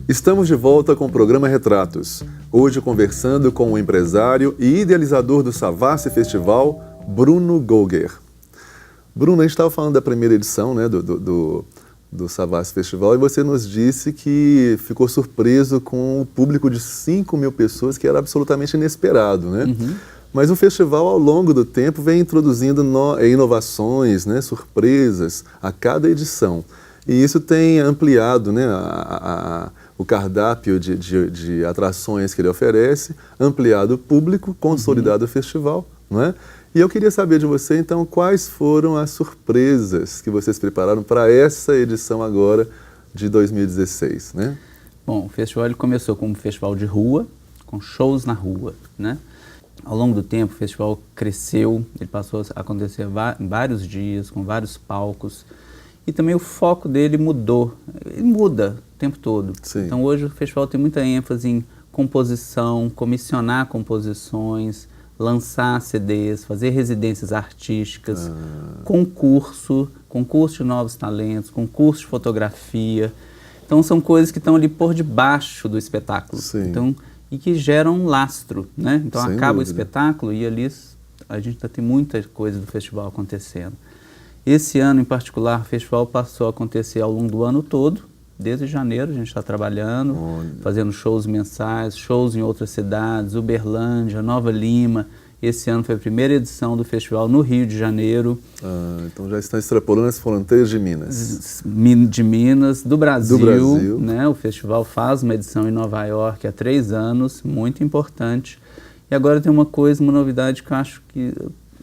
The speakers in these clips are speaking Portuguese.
Estamos de volta com o programa Retratos. Hoje conversando com o empresário e idealizador do Savassi Festival, Bruno Gogger. Bruno, a gente estava falando da primeira edição, né, do Savassi Festival, e você nos disse que ficou surpreso com o público de 5.000 pessoas, que era absolutamente inesperado, né? Uhum. Mas o festival, ao longo do tempo, vem introduzindo inovações, né, surpresas a cada edição. E isso tem ampliado, né, o cardápio de atrações que ele oferece, ampliado o público, consolidado o festival, não é? E eu queria saber de você, então, quais foram as surpresas que vocês prepararam para essa edição agora de 2016, né? Bom, o festival ele começou como um festival de rua, com shows na rua, né? Ao longo do tempo, o festival cresceu, ele passou a acontecer em vários dias, com vários palcos, e também o foco dele mudou, ele muda o tempo todo. Sim. Então hoje o festival tem muita ênfase em composição, comissionar composições, lançar CDs, fazer residências artísticas, concurso de novos talentos, concurso de fotografia. Então são coisas que estão ali por debaixo do espetáculo. Sim. Então, e que geram um lastro, né? Então Sem acaba dúvida. o espetáculo e ali a gente ainda tem muita coisa do festival acontecendo. Esse ano em particular, o festival passou a acontecer ao longo do ano todo. Desde janeiro a gente está trabalhando, fazendo shows mensais, shows em outras cidades, Uberlândia, Nova Lima. Esse ano foi a primeira edição do festival no Rio de Janeiro. Então já estão extrapolando as fronteiras de Minas. De Minas, do Brasil. Do Brasil. Né? O festival faz uma edição em Nova York há 3 anos, muito importante. E agora tem uma novidade que eu acho que,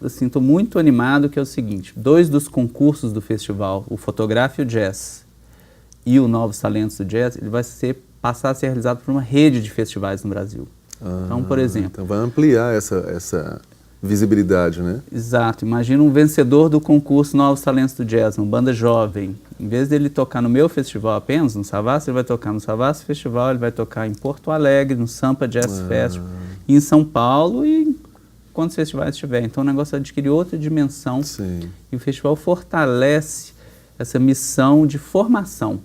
assim, estou muito animado, que é o seguinte: 2 dos concursos do festival, o Fotografe e o Jazz, e o Novos Talentos do Jazz, ele vai passar a ser realizado por uma rede de festivais no Brasil. Então, por exemplo... Então vai ampliar essa visibilidade, né? Exato. Imagina um vencedor do concurso Novos Talentos do Jazz, uma banda jovem. Em vez dele tocar no meu festival apenas, no Savassi, ele vai tocar no Savassi Festival, ele vai tocar em Porto Alegre, no Sampa Jazz Festival, e em São Paulo e quantos festivais tiver. Então o negócio adquire outra dimensão. Sim. E o festival fortalece essa missão de formação,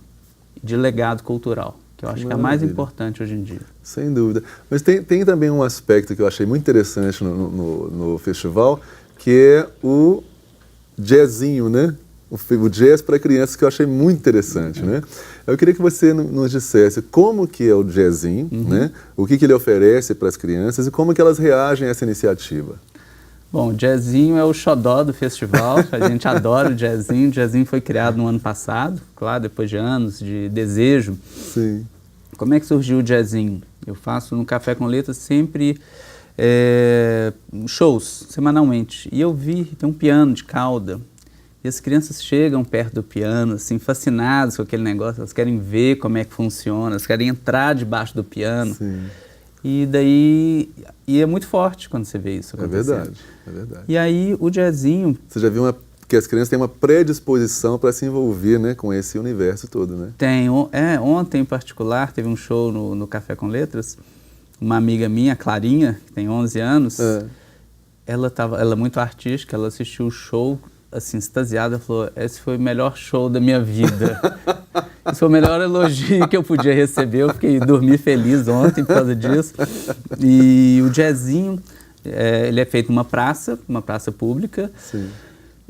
de legado cultural, que eu acho que é a mais importante hoje em dia. Sem dúvida. Mas tem também um aspecto que eu achei muito interessante no festival, que é o jazzinho, né? O jazz para crianças, que eu achei muito interessante, né? Eu queria que você nos dissesse como que é o jazzinho, né? O que ele oferece para as crianças e como que elas reagem a essa iniciativa. Bom, o jazzinho é o xodó do festival, a gente adora o jazzinho. O jazzinho foi criado no ano passado, claro, depois de anos de desejo. Sim. Como é que surgiu o jazzinho? Eu faço no Café com Letras sempre shows, semanalmente. E eu vi, tem um piano de cauda, e as crianças chegam perto do piano, assim, fascinadas com aquele negócio, elas querem ver como é que funciona, elas querem entrar debaixo do piano. Sim. E daí, é muito forte quando você vê isso acontecendo. É verdade. E aí o jazzinho... Você já viu que as crianças têm uma predisposição para se envolver, né, com esse universo todo, né? Tem. Ontem, em particular, teve um show no Café com Letras. Uma amiga minha, a Clarinha, que tem 11 anos, ela é muito artística, ela assistiu o show, assim, extasiada, falou: esse foi o melhor show da minha vida. Esse foi o melhor elogio que eu podia receber. Eu dormi feliz ontem por causa disso. E o jazzinho, ele é feito numa praça pública. Sim.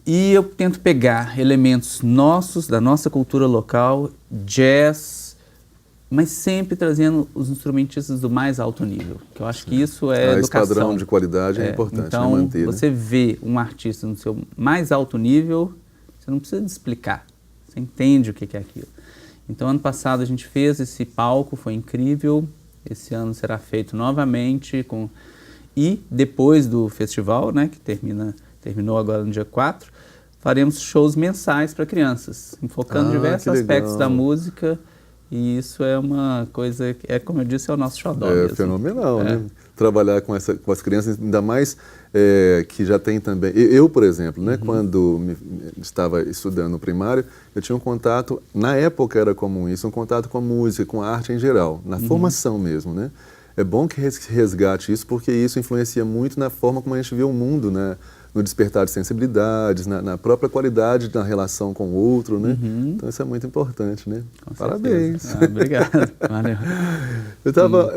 E eu tento pegar elementos nossos, da nossa cultura local, jazz, mas sempre trazendo os instrumentistas do mais alto nível, que eu acho que isso é educação. Esse padrão de qualidade é importante, então, né, manter. Você vê um artista no seu mais alto nível, você não precisa explicar, você entende o que é aquilo. Então, ano passado a gente fez esse palco, foi incrível. Esse ano será feito novamente. E depois do festival, né, que terminou agora no dia 4, faremos shows mensais para crianças, enfocando diversos aspectos da música. E isso é uma coisa, como eu disse, é o nosso xodó mesmo. Fenomenal, né? Trabalhar com as crianças, ainda mais que já tem também... Eu, por exemplo, né, quando estava estudando no primário, eu tinha um contato, na época era comum isso, um contato com a música, com a arte em geral, na formação mesmo, né? É bom que resgate isso, porque isso influencia muito na forma como a gente vê o mundo, né? no despertar de sensibilidades, na própria qualidade da relação com o outro, né? Então isso é muito importante, né? Com Parabéns! Obrigado. Valeu. Eu estava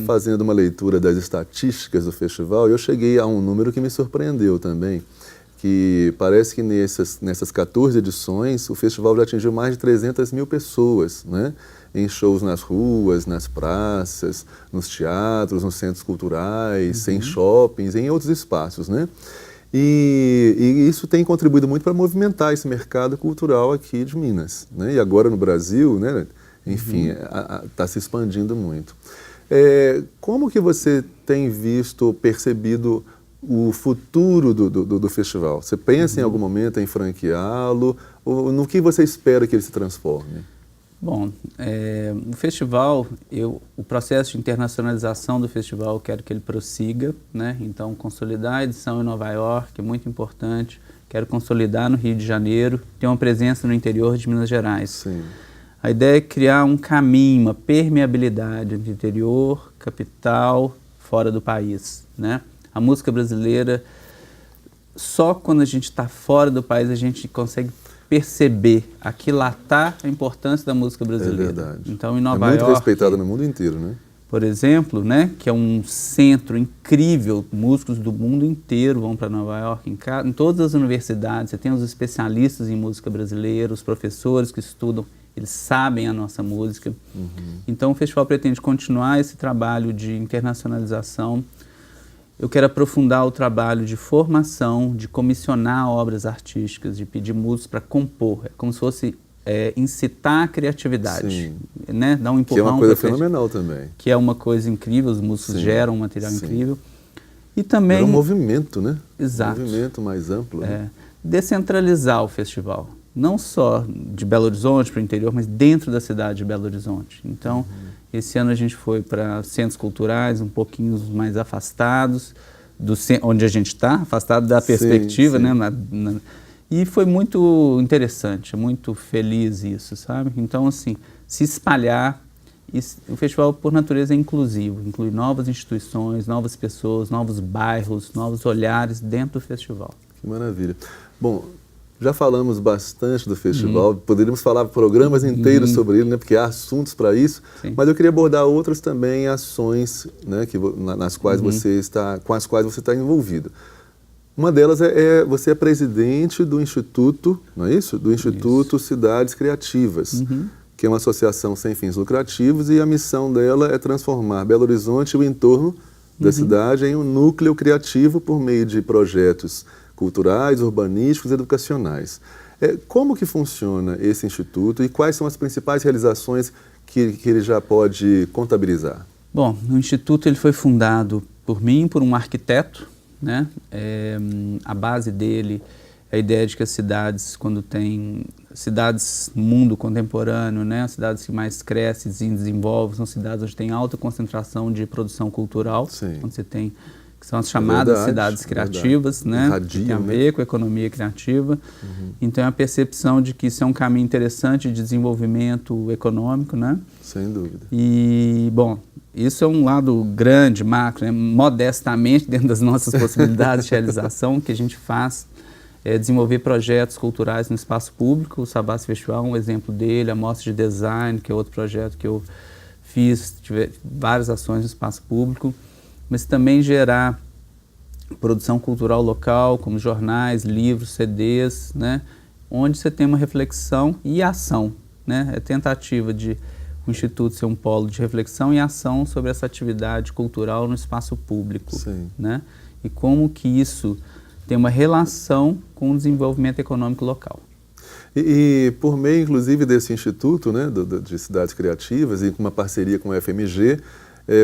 fazendo uma leitura das estatísticas do festival e eu cheguei a um número que me surpreendeu também, que parece que nessas 14 edições o festival já atingiu mais de 300 mil pessoas, né? Em shows nas ruas, nas praças, nos teatros, nos centros culturais, em shoppings, em outros espaços, né? E isso tem contribuído muito para movimentar esse mercado cultural aqui de Minas, né? E agora no Brasil, né? Enfim, está se expandindo muito. Como que você tem visto, percebido o futuro do festival? Você pensa em algum momento em franqueá-lo? Ou no que você espera que ele se transforme? Bom, o festival, o processo de internacionalização do festival, eu quero que ele prossiga, né? Então, consolidar a edição em Nova York é muito importante. Quero consolidar no Rio de Janeiro, ter uma presença no interior de Minas Gerais. Sim. A ideia é criar um caminho, uma permeabilidade entre interior, capital, fora do país, né? A música brasileira, só quando a gente está fora do país a gente consegue perceber, aquilatar a importância da música brasileira. É verdade. Então, em Nova York, muito respeitada no mundo inteiro, né? Por exemplo, né, que é um centro incrível, músicos do mundo inteiro vão para Nova York, em todas as universidades, você tem os especialistas em música brasileira, os professores que estudam, eles sabem a nossa música. Então, o festival pretende continuar esse trabalho de internacionalização. Eu quero aprofundar o trabalho de formação, de comissionar obras artísticas, de pedir músicos para compor. É como se fosse incitar a criatividade, né? Dar um empurrão. Que é uma coisa fenomenal também. Que é uma coisa incrível, os músicos geram um material incrível. E também... É um movimento, né? Exato. Um movimento mais amplo. Né? Descentralizar o festival. Não só de Belo Horizonte para o interior, mas dentro da cidade de Belo Horizonte. Então, esse ano a gente foi para centros culturais um pouquinho mais afastados, onde a gente está, afastado da perspectiva, né? E foi muito interessante, muito feliz isso, sabe? Então, assim, se espalhar. O festival, por natureza, é inclusivo, inclui novas instituições, novas pessoas, novos bairros, novos olhares dentro do festival. Que maravilha. Bom, já falamos bastante do festival, poderíamos falar programas inteiros sobre ele, né, porque há assuntos para isso, mas eu queria abordar outras também ações, né, nas quais com as quais você está envolvido. Uma delas você é presidente do Instituto, não é isso? Do Instituto Cidades Criativas, que é uma associação sem fins lucrativos e a missão dela é transformar Belo Horizonte e o entorno da cidade em um núcleo criativo por meio de projetos culturais, urbanísticos e educacionais. Como que funciona esse instituto e quais são as principais realizações que ele já pode contabilizar? Bom, o instituto ele foi fundado por mim, por um arquiteto, né? A base dele é a ideia de que as cidades, quando tem cidades no mundo contemporâneo, né? As cidades que mais crescem e se desenvolvem são cidades onde tem alta concentração de produção cultural, onde você tem que são as chamadas cidades criativas, né? Que tem a ver com a economia criativa. Então, é a percepção de que isso é um caminho interessante de desenvolvimento econômico, né? Sem dúvida. E, bom, isso é um lado grande, macro, né? Modestamente, dentro das nossas possibilidades de realização, que a gente faz é desenvolver projetos culturais no espaço público. O Savassi Festival é um exemplo dele, a Mostra de Design, que é outro projeto que eu fiz, tive várias ações no espaço público, mas também gerar produção cultural local, como jornais, livros, CDs, né? Onde você tem uma reflexão e ação, né? É tentativa de o Instituto ser um polo de reflexão e ação sobre essa atividade cultural no espaço público, né? E como que isso tem uma relação com o desenvolvimento econômico local. E por meio, inclusive, desse Instituto, né, de Cidades Criativas e com uma parceria com a FMG,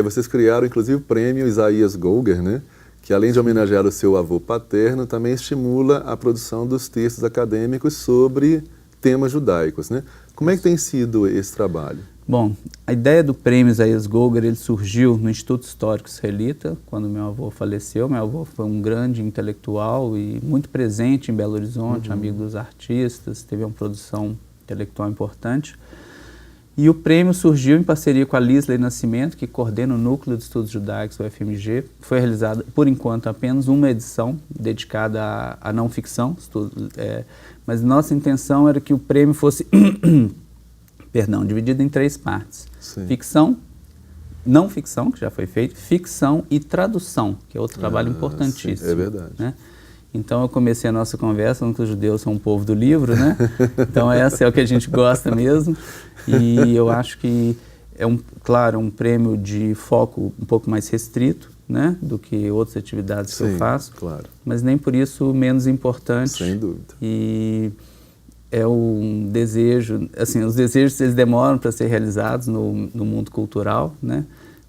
vocês criaram, inclusive, o prêmio Isaías Golger, né, que além de homenagear o seu avô paterno, também estimula a produção dos textos acadêmicos sobre temas judaicos, né? Como é que tem sido esse trabalho? Bom, a ideia do prêmio Isaías Golger, ele surgiu no Instituto Histórico Israelita, quando meu avô faleceu. Meu avô foi um grande intelectual e muito presente em Belo Horizonte, amigo dos artistas, teve uma produção intelectual importante. E o prêmio surgiu em parceria com a Lisley Nascimento, que coordena o Núcleo de Estudos Judaicos do UFMG. Foi realizada, por enquanto, apenas uma edição dedicada à não ficção, mas nossa intenção era que o prêmio fosse dividido em 3 partes. Sim. Ficção, não ficção, que já foi feito, ficção e tradução, que é outro trabalho importantíssimo. Sim, é verdade. Né? Então eu comecei a nossa conversa falando que os judeus são um povo do livro, né? Então essa é o que a gente gosta mesmo. E eu acho que é claro, um prêmio de foco um pouco mais restrito, né, do que outras atividades que eu faço, claro. Mas nem por isso menos importante. Sem dúvida. E é um desejo, assim, os desejos eles demoram para ser realizados no mundo cultural, né?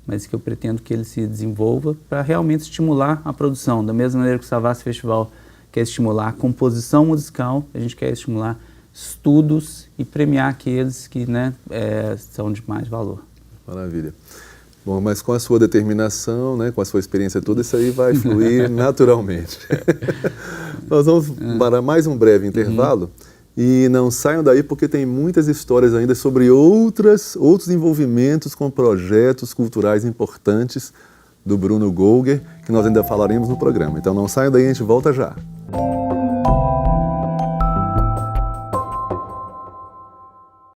Mas que eu pretendo que ele se desenvolva para realmente estimular a produção. Da mesma maneira que o Savassi Festival quer estimular a composição musical, a gente quer estimular estudos e premiar aqueles que, né, são de mais valor. Maravilha. Bom, mas com a sua determinação, né, com a sua experiência toda, isso aí vai fluir naturalmente. Nós vamos para mais um breve intervalo e não saiam daí porque tem muitas histórias ainda sobre outros envolvimentos com projetos culturais importantes do Bruno Gölger, que nós ainda falaremos no programa. Então não saiam daí, a gente volta já.